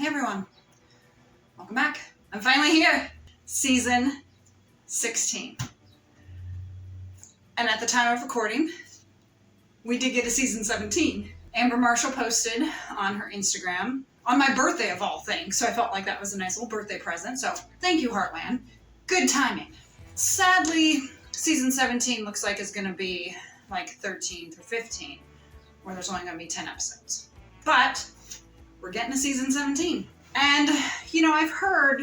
everyone, welcome back. I'm finally here. Season 16. And at the time of recording, we did get a season 17. Amber Marshall posted on her Instagram on my birthday of all things, so I felt like that was a nice little birthday present. So thank you, Heartland. Good timing. Sadly, season 17 looks like it's going to be like 13 through 15, where there's only going to be 10 episodes. But we're getting to season 17. And, I've heard,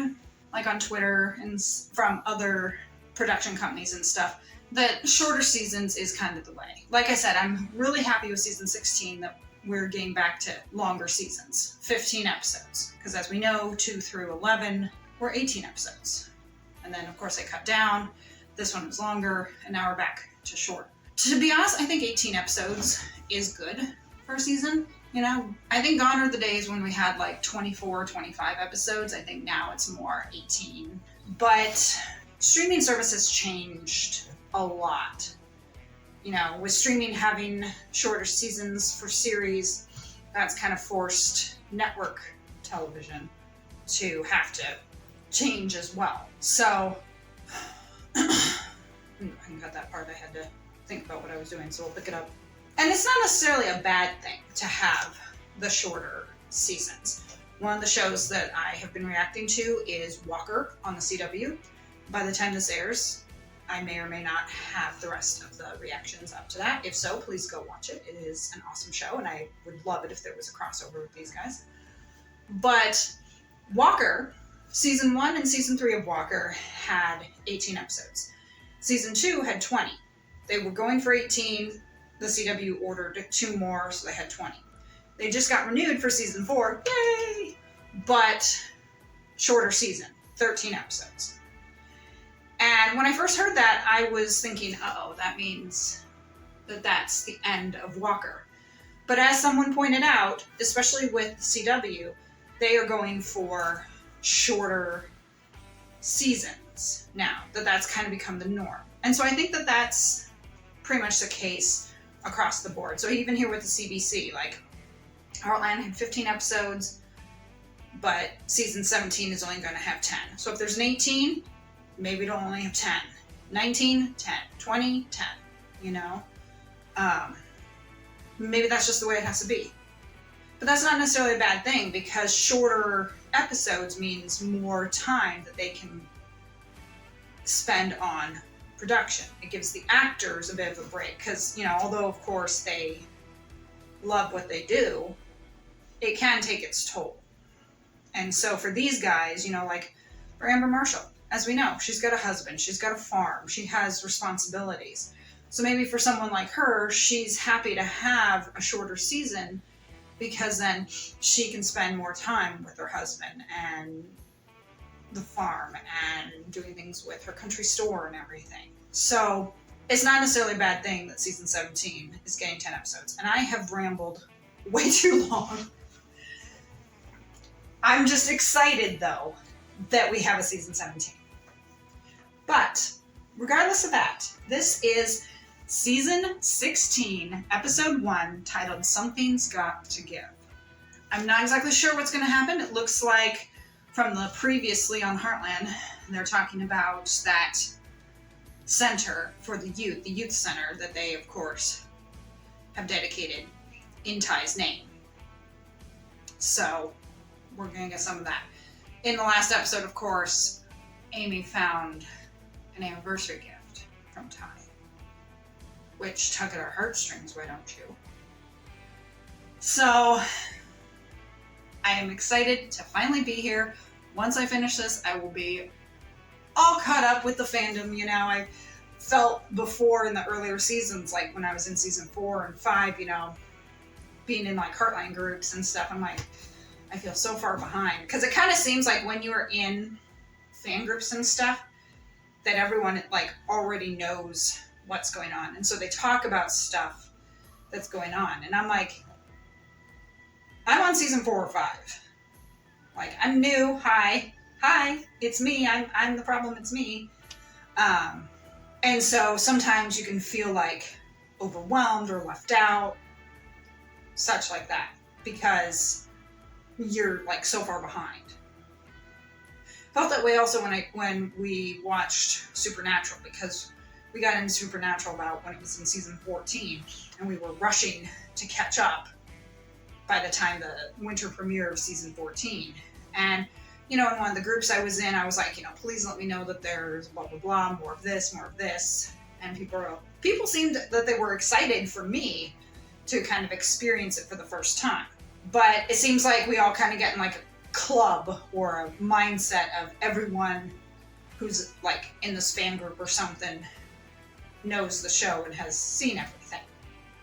like on Twitter and from other production companies and stuff, that shorter seasons is kind of the way. Like I said, I'm really happy with season 16 that we're getting back to longer seasons, 15 episodes. Because as we know, 2 through 11 were 18 episodes. And then, of course, they cut down. This one was longer, and now we're back to short. To be honest, I think 18 episodes is good for a season. I think gone are the days when we had like 24, 25 episodes. I think now it's more 18. But streaming services changed a lot. With streaming having shorter seasons for series, that's kind of forced network television to have to change as well. So, I can cut that part. I had to think about what I was doing, so we'll pick it up. And it's not necessarily a bad thing to have the shorter seasons. One of the shows that I have been reacting to is Walker on the CW. By the time this airs, I may or may not have the rest of the reactions up to that. If so, please go watch it. It is an awesome show, and I would love it if there was a crossover with these guys. But Walker, season 1 and season 3 of Walker had 18 episodes. Season 2 had 20. They were going for 18. The CW ordered 2 more, so they had 20. They just got renewed for season 4. Yay! But shorter season, 13 episodes. And when I first heard that, I was thinking, that means that that's the end of Walker. But as someone pointed out, especially with CW, they are going for shorter seasons now. That's kind of become the norm. And so I think that that's pretty much the case across the board. So even here with the CBC, like Heartland had 15 episodes, but season 17 is only going to have 10. So if there's an 18, maybe it'll only have 10. 19, 10. 20, 10. Maybe that's just the way it has to be. But that's not necessarily a bad thing, because shorter episodes means more time that they can spend on production. It gives the actors a bit of a break, because, although of course they love what they do, it can take its toll. And so for these guys, like for Amber Marshall, as we know, she's got a husband, she's got a farm, she has responsibilities. So maybe for someone like her, she's happy to have a shorter season, because then she can spend more time with her husband and the farm and doing things with her country store and everything. So it's not necessarily a bad thing that season 17 is getting 10 episodes. And I have rambled way too long. I'm just excited, though, that we have a season 17. But regardless of that, this is season 16, episode 1, titled Something's Got to Give. I'm not exactly sure what's going to happen. It looks like from the previously on Heartland, they're talking about that center for the youth center that they, of course, have dedicated in Ty's name. So we're going to get some of that. In the last episode, of course, Amy found an anniversary gift from Ty, which tug at our heartstrings, why don't you? So I am excited to finally be here. Once I finish this, I will be all caught up with the fandom. I felt before in the earlier seasons, like when I was in season 4 and 5, being in like Heartland groups and stuff, I'm like, I feel so far behind. Because it kind of seems like when you're in fan groups and stuff, that everyone like already knows what's going on. And so they talk about stuff that's going on. And I'm like, I'm on season 4 or 5. Like, I'm new. Hi, it's me. I'm the problem. It's me. And so sometimes you can feel like overwhelmed or left out, such like that, because you're like so far behind. Felt that way also when we watched Supernatural, because we got into Supernatural about when it was in season 14, and we were rushing to catch up by the time the winter premiere of season 14. And, in one of the groups I was in, I was like, please let me know that there's blah, blah, blah, more of this. And people seemed that they were excited for me to kind of experience it for the first time. But it seems like we all kind of get in like a club or a mindset of everyone who's like in this fan group or something knows the show and has seen everything.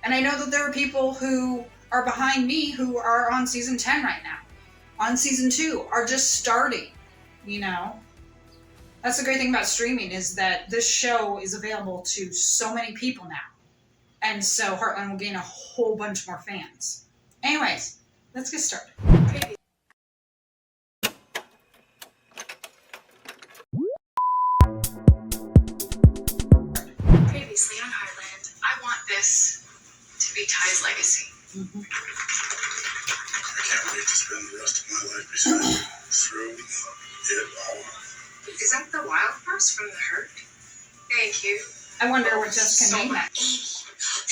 And I know that there are people who are behind me who are on season 10 right now. On season 2 are just starting, That's the great thing about streaming, is that this show is available to so many people now. And so Heartland will gain a whole bunch more fans. Anyways, let's get started. Previously on Heartland, I want this to be Ty's legacy. Mm-hmm. I can't wait to spend the rest of my life beside you through it all. Is that the wild horse from The Hurt? Thank you. I wonder what Jessica named that. Amy,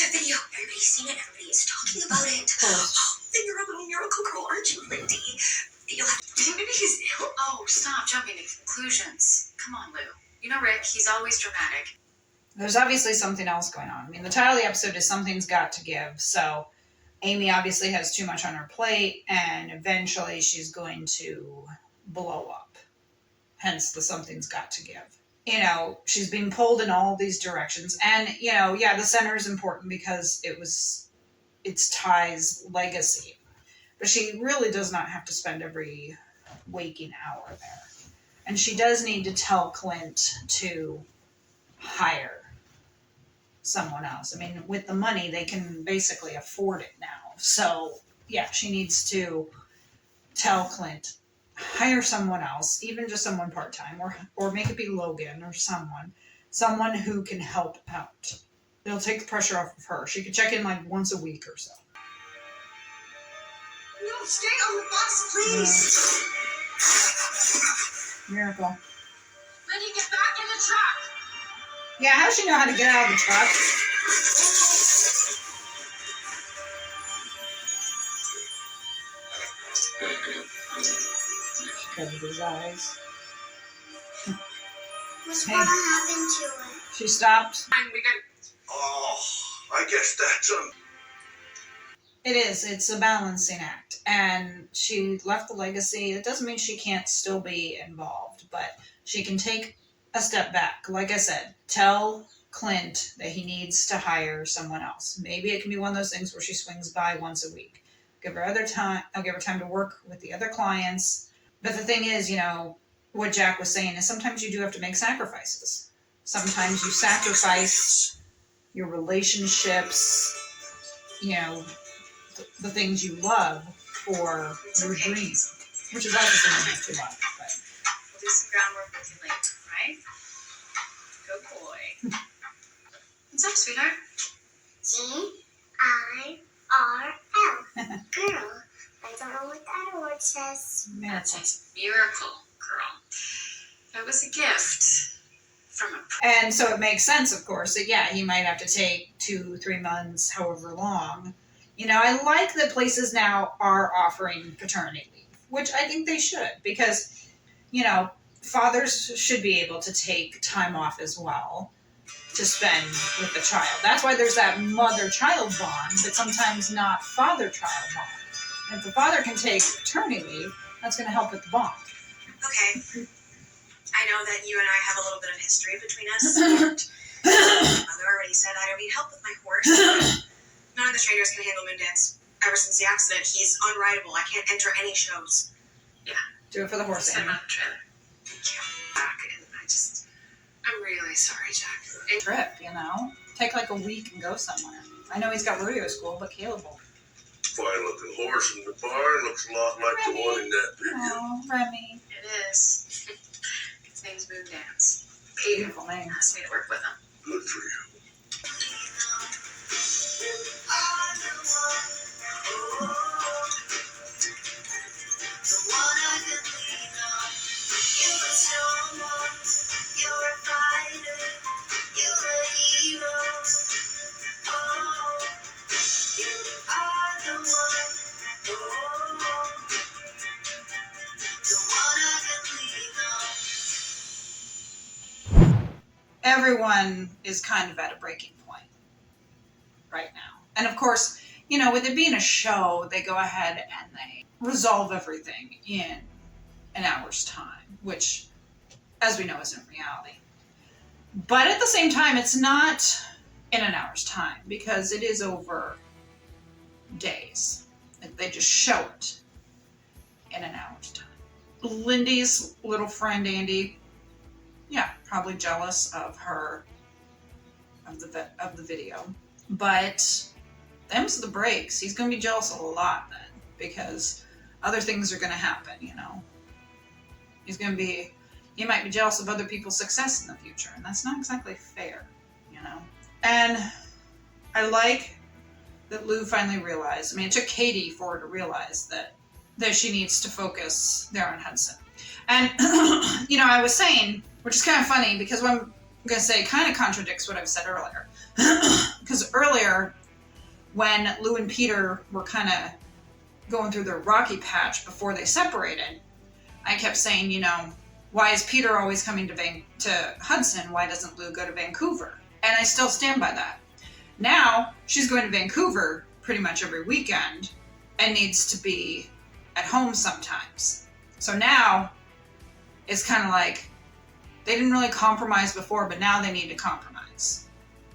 that video, everybody's seen it, everybody is talking about it. Then you're a little miracle girl, aren't you, Lindy? You'll have to... Maybe he's ill? Oh, stop jumping to conclusions. Come on, Lou. Rick, he's always dramatic. There's obviously something else going on. I mean, the title of the episode is Something's Got to Give, so Amy obviously has too much on her plate, and eventually she's going to blow up. Hence the Something's Got to Give. She's being pulled in all these directions, and, the center is important because it's Ty's legacy. But she really does not have to spend every waking hour there. And she does need to tell Clint to hire someone else. I mean, with the money, they can basically afford it now. So, yeah, she needs to tell Clint, hire someone else, even just someone part-time, or make it be Logan or someone who can help out. It'll take the pressure off of her. She could check in like once a week or so. No, stay on the bus, please. Miracle. Lindy, get back in the truck! Yeah, how does she know how to get out of the truck? She covered his eyes. What's Hey. gonna happen to it? She stopped. Fine, we got... Oh, I guess that's It is. It's a balancing act. And she left the legacy. It doesn't mean she can't still be involved, but she can take a step back. Like I said, tell Clint that he needs to hire someone else. Maybe it can be one of those things where she swings by once a week. Give her time. I'll give her time to work with the other clients. But the thing is, what Jack was saying is sometimes you do have to make sacrifices. Sometimes you sacrifice your relationships, the things you love for your dreams, which is also something that you love. But We'll do some groundwork with you later, right? Good boy. What's up, sweetheart? G-I-R-L. Girl. I don't know what that word says. That says miracle, girl. That was a gift from a... And so it makes sense, of course, that he might have to take 2-3 months, however long. I like that places now are offering paternity leave, which I think they should, because, fathers should be able to take time off as well to spend with the child. That's why there's that mother-child bond, but sometimes not father-child bond. And if the father can take paternity leave, that's going to help with the bond. Okay. I know that you and I have a little bit of history between us. My mother already said I don't need help with my horse. None of the trainers can handle Moondance. Ever since the accident, he's unrideable. I can't enter any shows. Yeah. Do it for the horse, Set him Amy. on the trailer. Back, and I'm really sorry, Jack. Trip, Take like a week and go somewhere. I know he's got rodeo school, but Caleb will. fine-looking horse in the barn. Looks a lot like the one in that video. Oh, Remy. It is. His name's Moondance. Beautiful name. Asked me to work with him. Good for you. everyone is kind of at a breaking point right now. And of course, with it being a show, they go ahead and they resolve everything in an hour's time, which, as we know, isn't reality. But at the same time, it's not in an hour's time because it is over days. They just show it in an hour's time. Lindy's little friend Andy, probably jealous of her, of the video. But them's the breaks. He's going to be jealous a lot then because other things are going to happen, He might be jealous of other people's success in the future, and that's not exactly fair, And I like that Lou finally realized. It took Katie for her to realize that she needs to focus there on Hudson. And, I was saying, which is kind of funny because what I'm going to say kind of contradicts what I've said earlier. Because earlier, when Lou and Peter were kind of going through their rocky patch before they separated, I kept saying, why is Peter always coming to Hudson? Why doesn't Lou go to Vancouver? And I still stand by that. Now, she's going to Vancouver pretty much every weekend and needs to be at home sometimes. So now, it's kind of like, they didn't really compromise before, but now they need to compromise.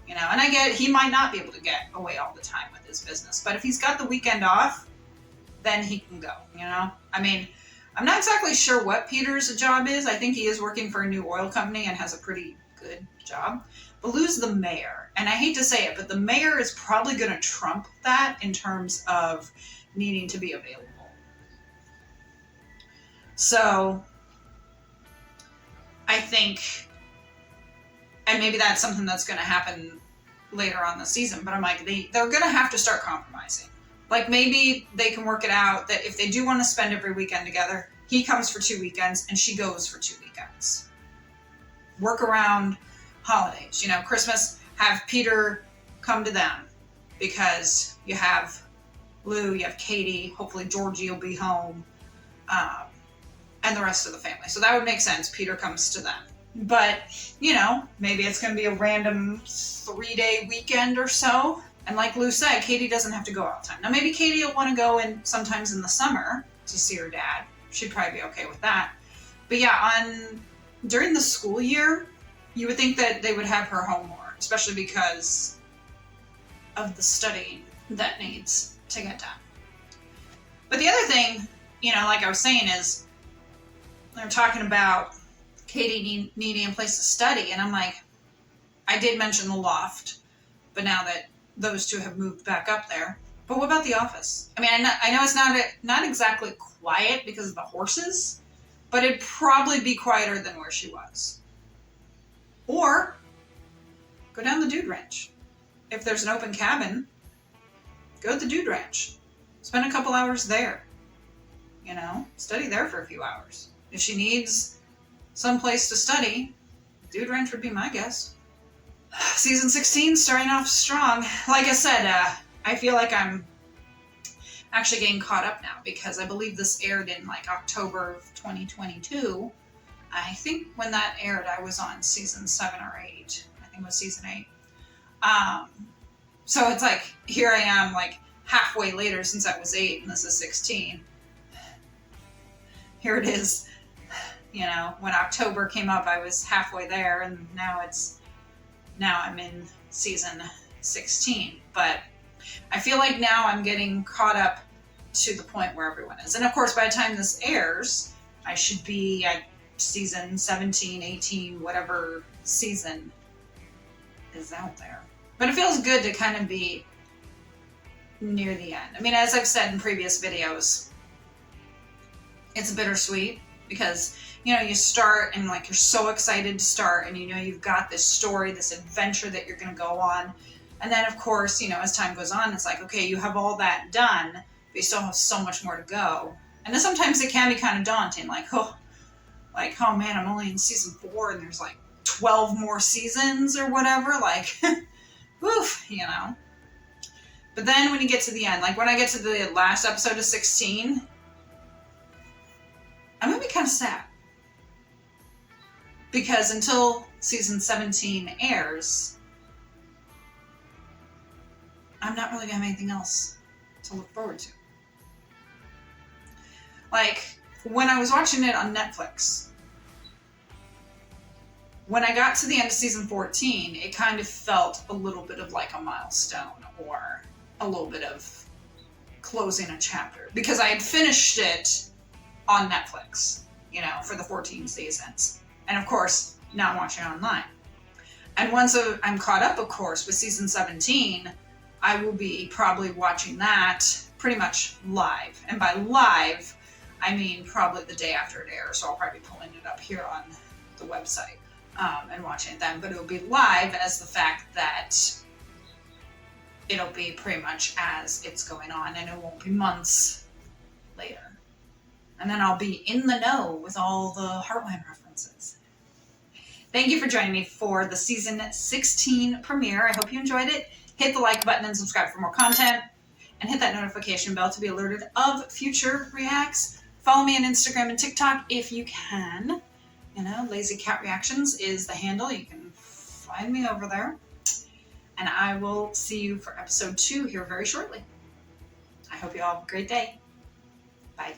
And I get he might not be able to get away all the time with his business, but if he's got the weekend off, then he can go, I'm not exactly sure what Peter's job is. I think he is working for a new oil company and has a pretty good job. But Lou's the mayor, and I hate to say it, but the mayor is probably going to trump that in terms of needing to be available. So, I think, and maybe that's something that's going to happen later on the season, but I'm like, they're going to have to start compromising. Like maybe they can work it out that if they do want to spend every weekend together, he comes for 2 weekends and she goes for 2 weekends. Work around holidays. Christmas, have Peter come to them because you have Lou, you have Katie, hopefully Georgie will be home, and the rest of the family. So that would make sense. Peter comes to them. But, maybe it's going to be a random 3-day weekend or so. And like Lou said, Katie doesn't have to go all the time. Now, maybe Katie will want to go in sometimes in the summer to see her dad. She'd probably be okay with that. But during the school year, you would think that they would have her home more, especially because of the studying that needs to get done. But the other thing, like I was saying, is they're talking about Katie needing a place to study. And I'm like, I did mention the loft, but now that those two have moved back up there. But what about the office? I know it's not exactly quiet because of the horses, but it'd probably be quieter than where she was. Or go down the Dude Ranch. If there's an open cabin, go to the Dude Ranch. Spend a couple hours there. Study there for a few hours. If she needs some place to study, Dude Ranch would be my guess. Season 16 starting off strong. Like I said, I feel like I'm actually getting caught up now because I believe this aired in October of 2022. I think when that aired, I was on season 7 or 8. I think it was season 8. So it's like, here I am halfway later since that was 8 and this is 16. Here it is. When October came up, I was halfway there, and now I'm in season 16. But I feel like now I'm getting caught up to the point where everyone is. And of course, by the time this airs, I should be at season 17, 18, whatever season is out there. But it feels good to kind of be near the end. As I've said in previous videos, it's bittersweet because you start and you're so excited to start and you've got this story, this adventure that you're going to go on. And then of course, as time goes on, it's like, okay, you have all that done, but you still have so much more to go. And then sometimes it can be kind of daunting, oh man, I'm only in season 4 and there's 12 more seasons or whatever, oof, But then when you get to the end, when I get to the last episode of 16, I'm going to be kind of sad. Because until season 17 airs, I'm not really gonna have anything else to look forward to. Like, when I was watching it on Netflix, when I got to the end of season 14, it kind of felt a little bit of like a milestone or a little bit of closing a chapter, because I had finished it on Netflix, you know, for the 14 seasons. And of course, now I'm watching it online. And once I'm caught up, of course, with season 17, I will be probably watching that pretty much live. And by live, I mean probably the day after it airs. So I'll probably be pulling it up here on the website and watching it then. But it'll be live as the fact that it'll be pretty much as it's going on, and it won't be months later. And then I'll be in the know with all the Heartland references. Thank you for joining me for the season 16 premiere. I hope you enjoyed it. Hit the like button and subscribe for more content. And hit that notification bell to be alerted of future reacts. Follow me on Instagram and TikTok if you can. You know, Lazy Cat Reactions is the handle. You can find me over there. And I will see you for episode 2 here very shortly. I hope you all have a great day. Bye.